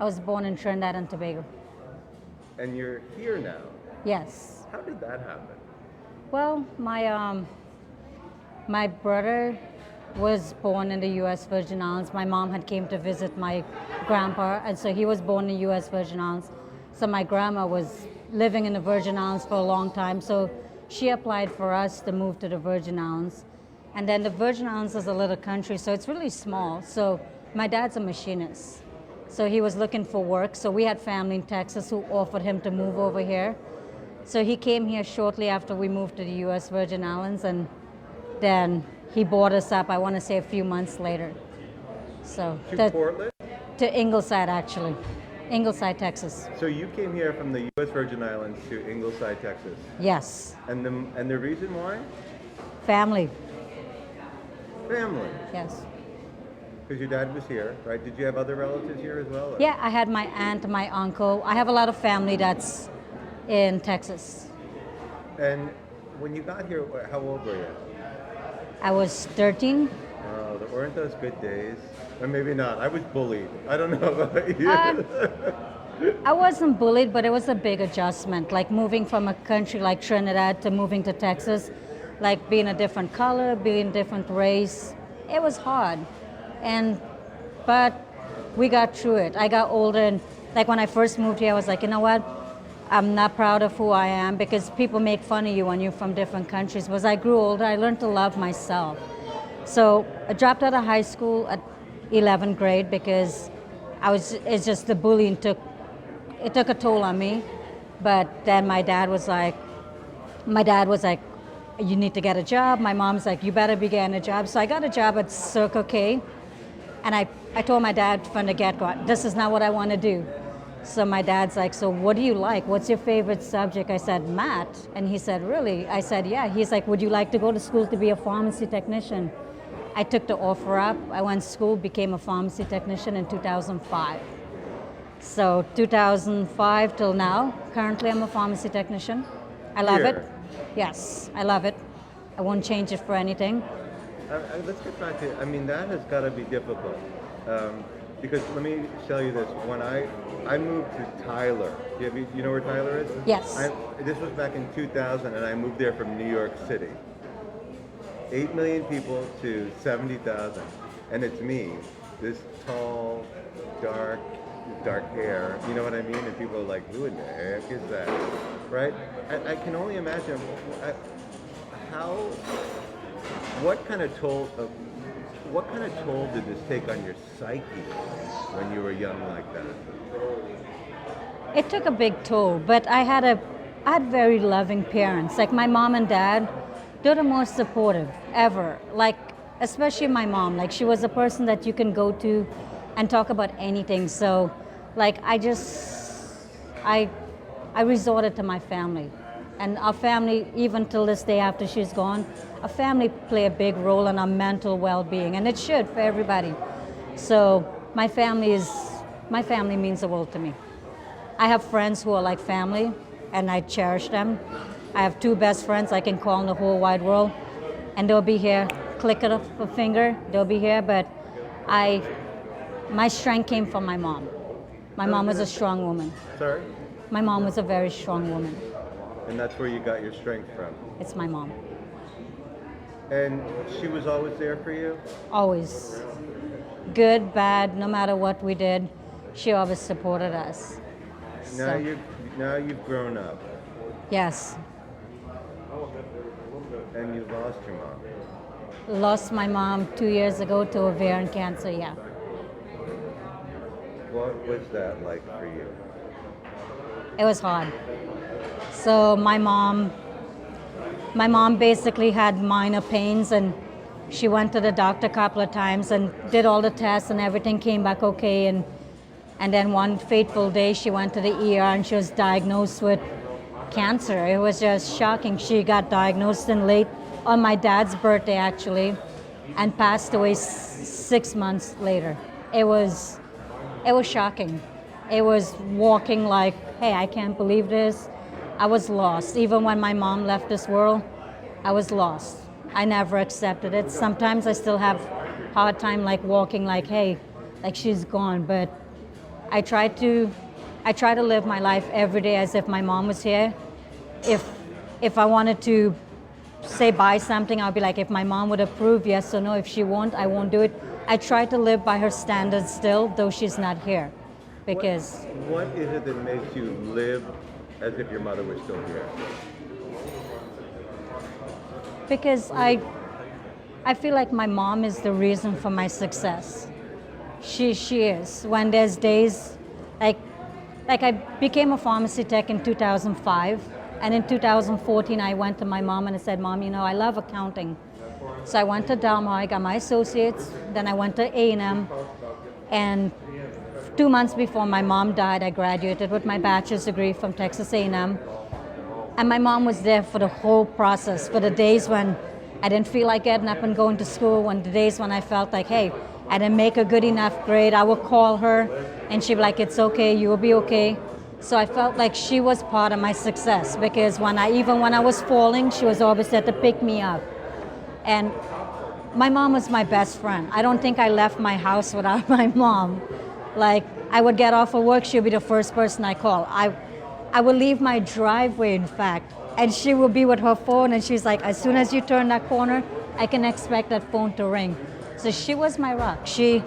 I was born in Trinidad and Tobago. And you're here now. Yes. How did that happen? Well, my brother was born in the U.S. Virgin Islands. My mom had came to visit my grandpa, and so he was born in the U.S. Virgin Islands. So my grandma was living in the Virgin Islands for a long time, so she applied for us to move to the Virgin Islands. And then the Virgin Islands is a little country, so it's really small. So my dad's a machinist. So he was looking for work. So we had family in Texas who offered him to move over here. So he came here shortly after we moved to the U.S. Virgin Islands, and then he bought us up, I want to say a few months later. So To Portland? to Ingleside, actually. Ingleside, Texas. So you came here from the U.S. Virgin Islands to Ingleside, Texas. Yes. And the reason why? Family. Family. Yes. Because your dad was here, right? Did you have other relatives here as well? Or? Yeah, I had my aunt, my uncle. I have a lot of family that's in Texas. And when you got here, how old were you? I was 13. Weren't those good days? Or maybe not. I was bullied. I don't know about you. I wasn't bullied, but it was a big adjustment. Like moving from a country like Trinidad to moving to Texas, like being a different color, being a different race. It was hard. But we got through it. I got older, and like when I first moved here, I was like, you know what? I'm not proud of who I am, because people make fun of you when you're from different countries. But as I grew older, I learned to love myself. So I dropped out of high school at 11th grade because it's just the bullying took a toll on me. But then my dad was like, you need to get a job. My mom's like, you better be getting a job. So I got a job at Circle K, and I told my dad from the get-go, this is not what I want to do. So my dad's like, so what do you like? What's your favorite subject? I said, math. And he said, really? I said, yeah. He's like, would you like to go to school to be a pharmacy technician? I took the offer up. I went to school, became a pharmacy technician in 2005. So 2005 till now, currently I'm a pharmacy technician. I love it. Yes, I love it. I won't change it for anything. Let's get back to, that has got to be difficult. Because let me tell you this, when I moved to Tyler, you know where Tyler is? Yes. This was back in 2000, and I moved there from New York City. 8 million people to 70,000, and it's me, this tall, dark hair, you know what I mean? And people are like, who in the heck is that, right? I can only imagine what kind of toll did this take on your psyche when you were young like that? It took a big toll, but I had very loving parents. Like my mom and dad, they're the most supportive ever. Like, especially my mom, like she was a person that you can go to and talk about anything. So like I resorted to my family. And our family, even till this day after she's gone, our family play a big role in our mental well-being, and it should for everybody. So my family means the world to me. I have friends who are like family, and I cherish them. I have 2 best friends I can call in the whole wide world, and they'll be here, click of a finger, they'll be here, but my strength came from my mom. My mom was a strong woman. Sorry? My mom was a very strong woman. And that's where you got your strength from? It's my mom. And she was always there for you? Always. Good, bad, no matter what we did, she always supported us. Now you've grown up. Yes. And you lost your mom. Lost my mom 2 years ago to ovarian cancer, yeah. What was that like for you? It was hard. So my mom basically had minor pains, and she went to the doctor a couple of times and did all the tests, and everything came back okay. And then one fateful day she went to the ER and she was diagnosed with cancer. It was just shocking. She got diagnosed on my dad's birthday actually, and passed away 6 months later. It was shocking. It was walking like, hey, I can't believe this. I was lost. Even when my mom left this world, I was lost. I never accepted it. Sometimes I still have hard time like walking like, hey, like she's gone, but I try to live my life every day as if my mom was here. If I wanted to say buy something, I'll be like, if my mom would approve, yes or no. If she won't, I won't do it. I try to live by her standards still, though she's not here. Because what is it that makes you live as if your mother was still here? because I feel like my mom is the reason for my success. She is. When there's days like I became a pharmacy tech in 2005, and in 2014 I went to my mom and I said, Mom, I love accounting. So I went to Del Mar, I got my associates, then I went to A&M, and 2 months before my mom died, I graduated with my bachelor's degree from Texas A&M. And my mom was there for the whole process, for the days when I didn't feel like getting up and going to school, when the days when I felt like, hey, I didn't make a good enough grade, I would call her and she'd be like, it's okay, you will be okay. So I felt like she was part of my success, because even when I was falling, she was always there to pick me up. And my mom was my best friend. I don't think I left my house without my mom. Like, I would get off of work, she'd be the first person I call. I would leave my driveway, in fact, and she would be with her phone, and she's like, as soon as you turn that corner, I can expect that phone to ring. So she was my rock. She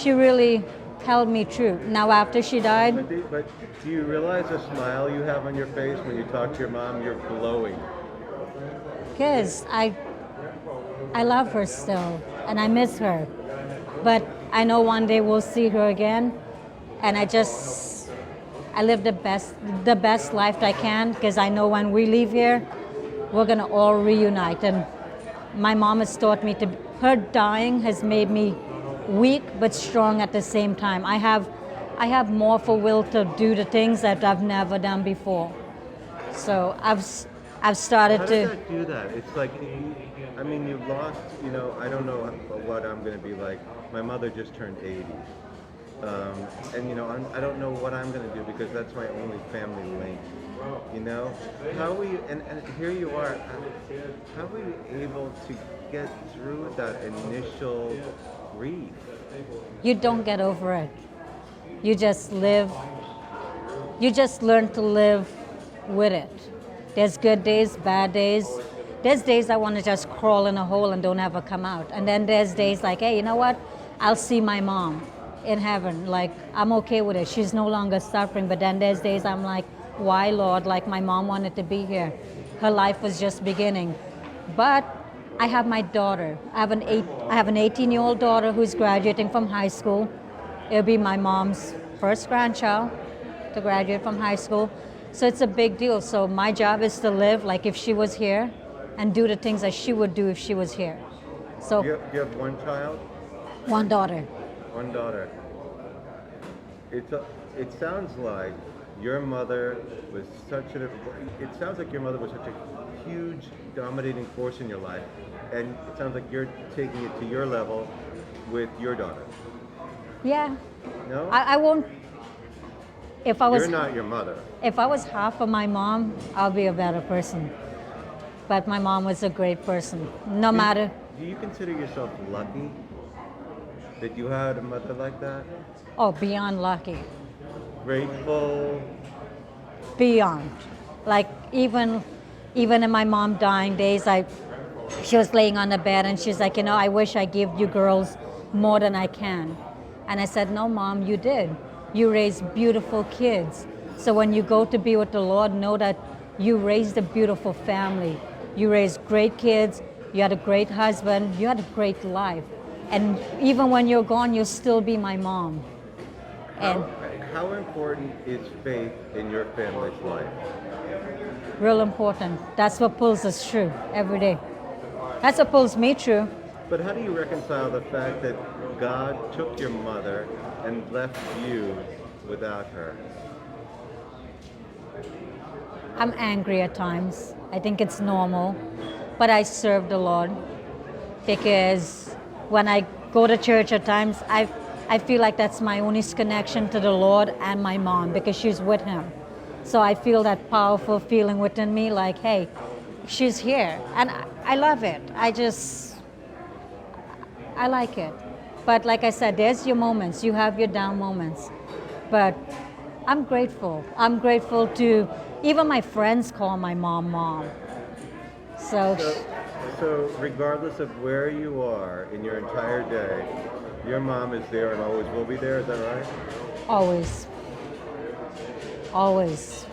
really held me true. Now, after she died... But do you realize the smile you have on your face when you talk to your mom? You're glowing. Because I love her still, and I miss her. But I know one day we'll see her again, and I live the best life I can, because I know when we leave here, we're gonna all reunite. And my mom has taught me her dying has made me weak but strong at the same time. I have more of a will to do the things that I've never done before. So I've started to... How does that do that? It's like, you've lost, I don't know what I'm going to be like. My mother just turned 80. I don't know what I'm going to do, because that's my only family link. How were you, and here you are, how were you able to get through that initial grief? You don't get over it. You just live. You just learn to live with it. There's good days, bad days. There's days I want to just crawl in a hole and don't ever come out. And then there's days like, hey, you know what? I'll see my mom in heaven. Like, I'm okay with it. She's no longer suffering. But then there's days I'm like, why, Lord? Like, my mom wanted to be here. Her life was just beginning. But I have my daughter. I have an 18-year-old daughter who's graduating from high school. It'll be my mom's first grandchild to graduate from high school. So it's a big deal. So my job is to live like if she was here and do the things that she would do if she was here. So you have one child? One daughter. One daughter. It sounds like your mother was such a huge dominating force in your life, and it sounds like you're taking it to your level with your daughter. Yeah. No? I won't. If I was... You're not your mother. If I was half of my mom, I'll be a better person. But my mom was a great person. No matter... Do you consider yourself lucky that you had a mother like that? Oh, beyond lucky. Grateful? Beyond. Like, even in my mom dying days, she was laying on the bed and she's like, I wish I gave you girls more than I can. And I said, no, Mom, you did. You raised beautiful kids. So when you go to be with the Lord, know that you raised a beautiful family. You raised great kids. You had a great husband. You had a great life. And even when you're gone, you'll still be my mom. And how important is faith in your family's life? Real important. That's what pulls us through every day. That's what pulls me through. But how do you reconcile the fact that God took your mother and left you without her? I'm angry at times. I think it's normal. But I serve the Lord, because when I go to church at times, I feel like that's my only connection to the Lord and my mom, because she's with him. So I feel that powerful feeling within me, like, hey, she's here. And I love it. I like it. But like I said, there's your moments. You have your down moments. but I'm grateful. I'm grateful to, even my friends call my mom mom. So, So regardless of where you are in your entire day, your mom is there and always will be there. Is that right? always, always.